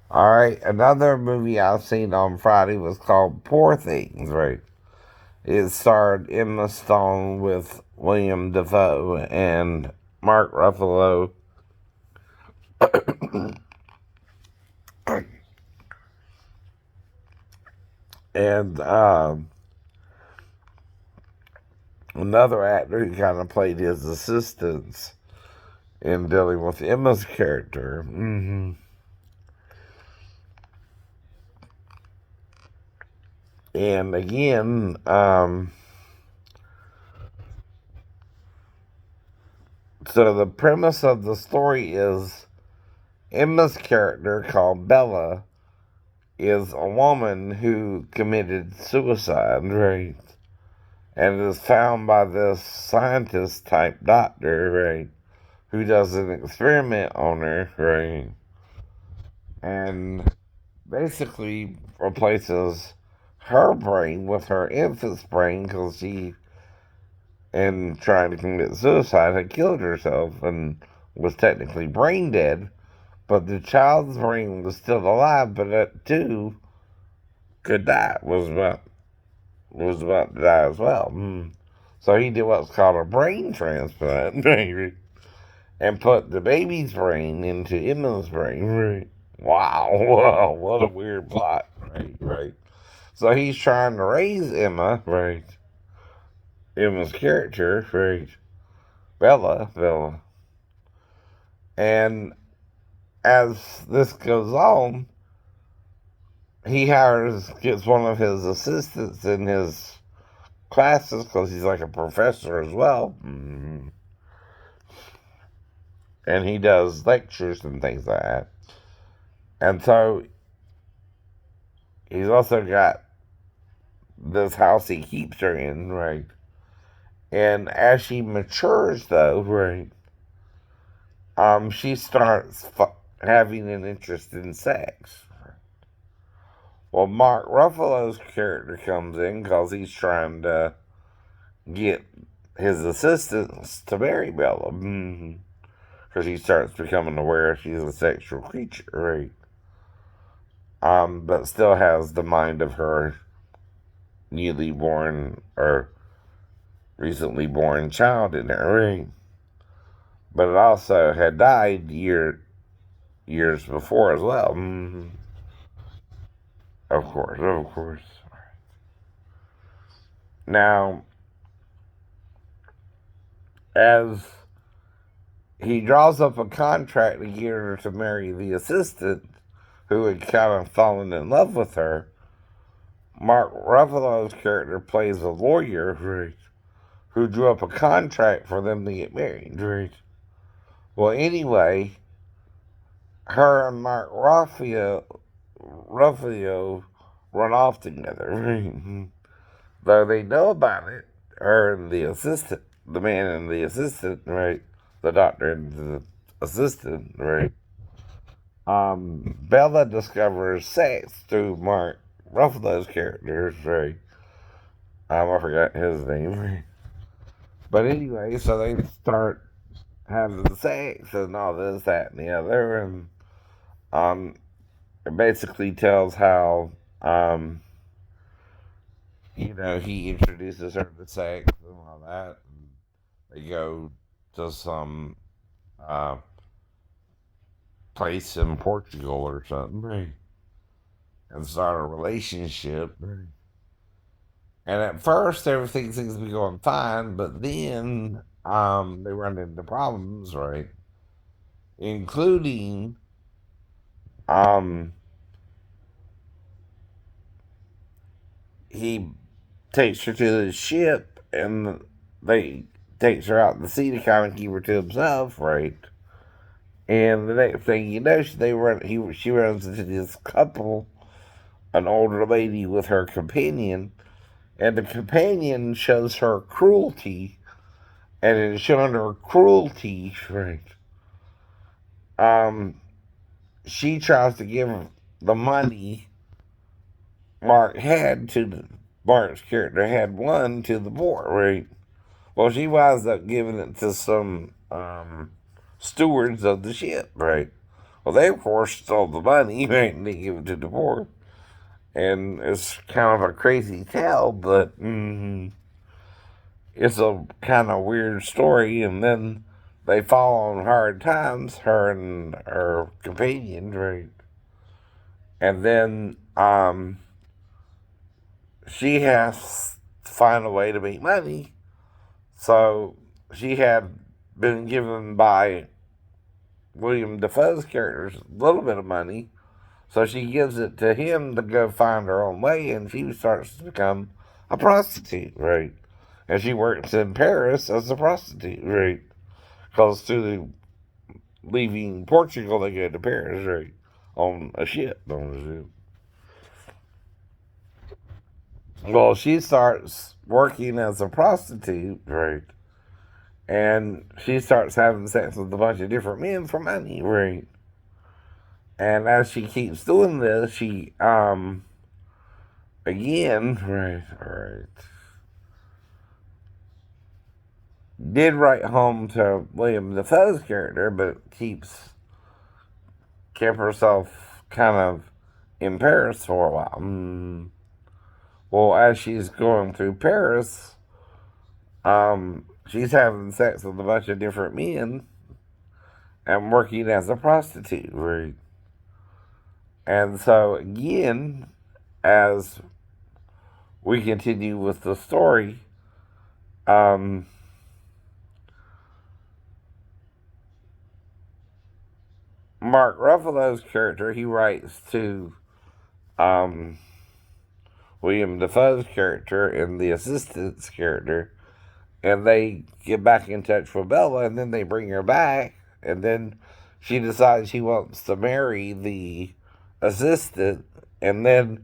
All right, another movie I seen on Friday was called Poor Things, right? It starred Emma Stone with William Dafoe and Mark Ruffalo. And another actor who kind of played his assistants in dealing with Emma's character. And again, so the premise of the story is Emma's character, called Bella, is a woman who committed suicide, right? And is found by this scientist type doctor, right? Who does an experiment on her, right? And basically replaces her brain with her infant's brain because she, in trying to commit suicide, had killed herself and was technically brain dead. But the child's brain was still alive, but it too could die. Was about to die as well. So he did what's called a brain transplant, and put the baby's brain into Emma's brain. Right. Wow, wow, what a weird plot. Right, right. So he's trying to raise Emma, right? Emma's character, right? Bella. And as this goes on, gets one of his assistants in his classes because he's like a professor as well. And he does lectures and things like that. And so he's also got this house he keeps her in, right? And as she matures, though, right, she starts having an interest in sex. Well, Mark Ruffalo's character comes in because he's trying to get his assistants to marry Bella. Because he starts becoming aware she's a sexual creature, right? But still has the mind of her newly born or recently born child in her, right? But it also had died years before as well. Of course, of course. Now, as he draws up a contract to get her to marry the assistant who had kind of fallen in love with her, Mark Ruffalo's character plays a lawyer, right, who drew up a contract for them to get married, right? Well, anyway, her and Mark Ruffalo run off together, right? Though they know about it, her and the assistant, the man and the assistant, right? The doctor and the assistant, right? Bella discovers sex through Mark Ruffalo's character, right? I forgot his name, right? But anyway, so they start having sex and all this, that, and the other, and um, it basically tells how he introduces her to sex and all that. And they go to some uh, place in Portugal or something, right? And start a relationship. Right. And at first, everything seems to be going fine, but then they run into problems, right? Including um, he takes her to the ship and they takes her out to sea to kind of keep her to himself, right? And the next thing you know, she runs into this couple, an older lady with her companion, and the companion shows her cruelty, and in showing her cruelty, right, um, she tries to give the money Mark's character had won to the boy, right? Well, she winds up giving it to some stewards of the ship, right? Well, they, of course, stole the money and they give it to the poor. And it's kind of a crazy tale, but it's a kind of weird story. And then they fall on hard times, her and her companion, right? And then she has to find a way to make money. So she had been given by William Defoe's character a little bit of money. So she gives it to him to go find her own way, and she starts to become a prostitute, right? And she works in Paris as a prostitute, right? Because through leaving Portugal, they go to Paris, right? On a ship, Well, she starts working as a prostitute, right? And she starts having sex with a bunch of different men for money, right? And as she keeps doing this, she, again, right, did write home to William Dafoe's character, but kept herself kind of in Paris for a while. Well, as she's going through Paris, she's having sex with a bunch of different men and working as a prostitute, right? And so, again, as we continue with the story, Mark Ruffalo's character, he writes to William Dafoe's character and the assistant's character, and they get back in touch with Bella, and then they bring her back, and then she decides she wants to marry the assistant, and then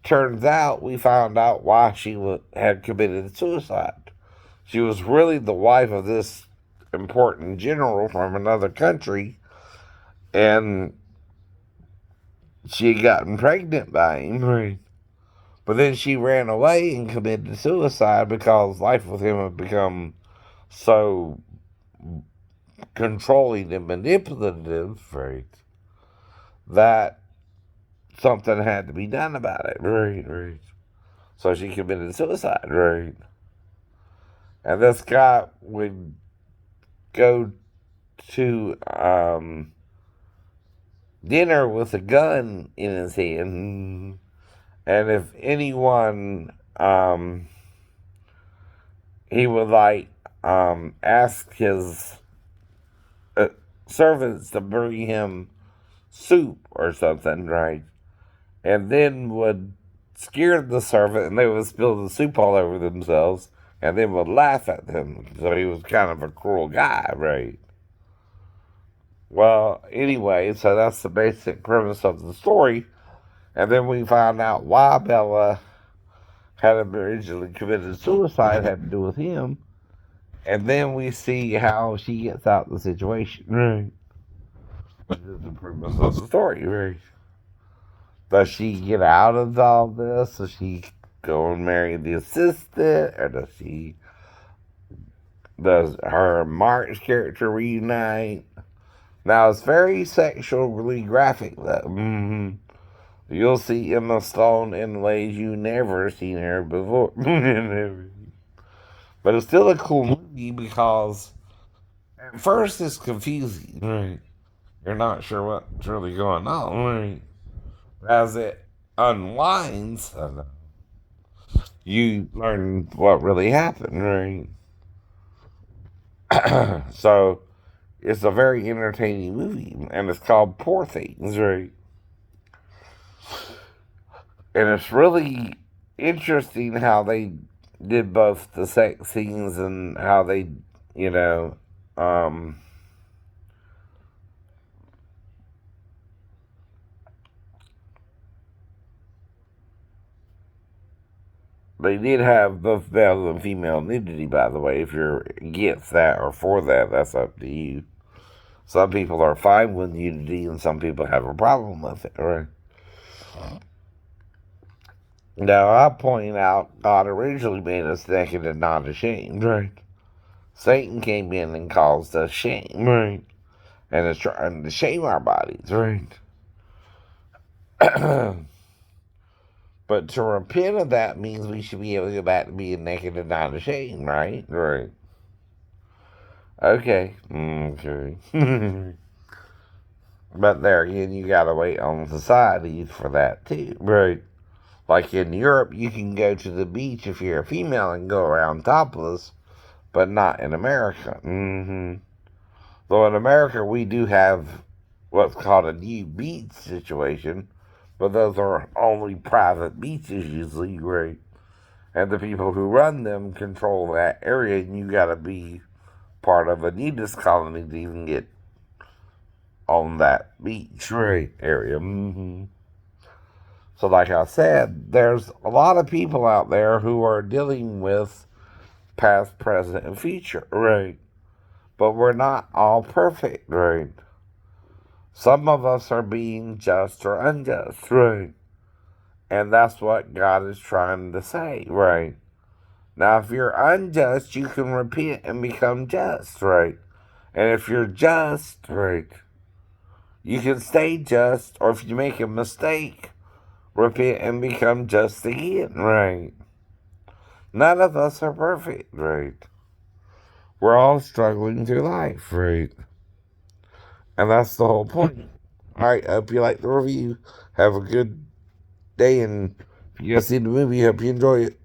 turns out we found out why she had committed suicide. She was really the wife of this important general from another country, and she had gotten pregnant by him. Right. But then she ran away and committed suicide because life with him had become so controlling and manipulative, right, that something had to be done about it, right. So she committed suicide, right. And this guy would go to dinner with a gun in his hand, and if anyone, he would ask his servants to bring him soup or something, right? And then would scare the servant, and they would spill the soup all over themselves, and then would laugh at them. So he was kind of a cruel guy, right? Well, anyway, so that's the basic premise of the story. And then we find out why Bella had originally committed suicide, had to do with him. And then we see how she gets out of the situation, right? Which is the premise of the story, right? Does she get out of all this? Does she go and marry the assistant? Or does her and Mark's character reunite? Now, it's very sexually graphic, though. You'll see Emma Stone in ways you never seen her before. But it's still a cool movie because at first it's confusing. Right. You're not sure what's really going on. Right. As it unwinds, you learn what really happened. Right. So it's a very entertaining movie, and it's called Poor Things, right? And it's really interesting how they did both the sex scenes and how they, you know, they did have both male and female nudity, by the way. If you're against that or for that, that's up to you. Some people are fine with nudity and some people have a problem with it, right? Now, I point out God originally made us naked and not ashamed, right? Satan came in and caused us shame, right? and is trying to shame our bodies, right? But to repent of that means we should be able to go back to being naked and not ashamed, right? Right. Okay. Okay. But there again, you gotta wait on societies for that too, right? Like in Europe, you can go to the beach if you're a female and go around topless, but not in America. Though in America, we do have what's called a nude beach situation, but those are only private beaches usually, right? And the people who run them control that area, and you gotta be part of a nudist colony to even get on that beach, right, area. So, like I said, there's a lot of people out there who are dealing with past, present, and future, right? But we're not all perfect, right? Some of us are being just or unjust, right? And that's what God is trying to say, right? Now, if you're unjust, you can repent and become just, right? And if you're just, right, you can stay just, or if you make a mistake, repent and become just again, right? None of us are perfect, right? We're all struggling through life, right? And that's the whole point. All right, I hope you like the review. Have a good day, and if you guys see the movie, hope you enjoy it.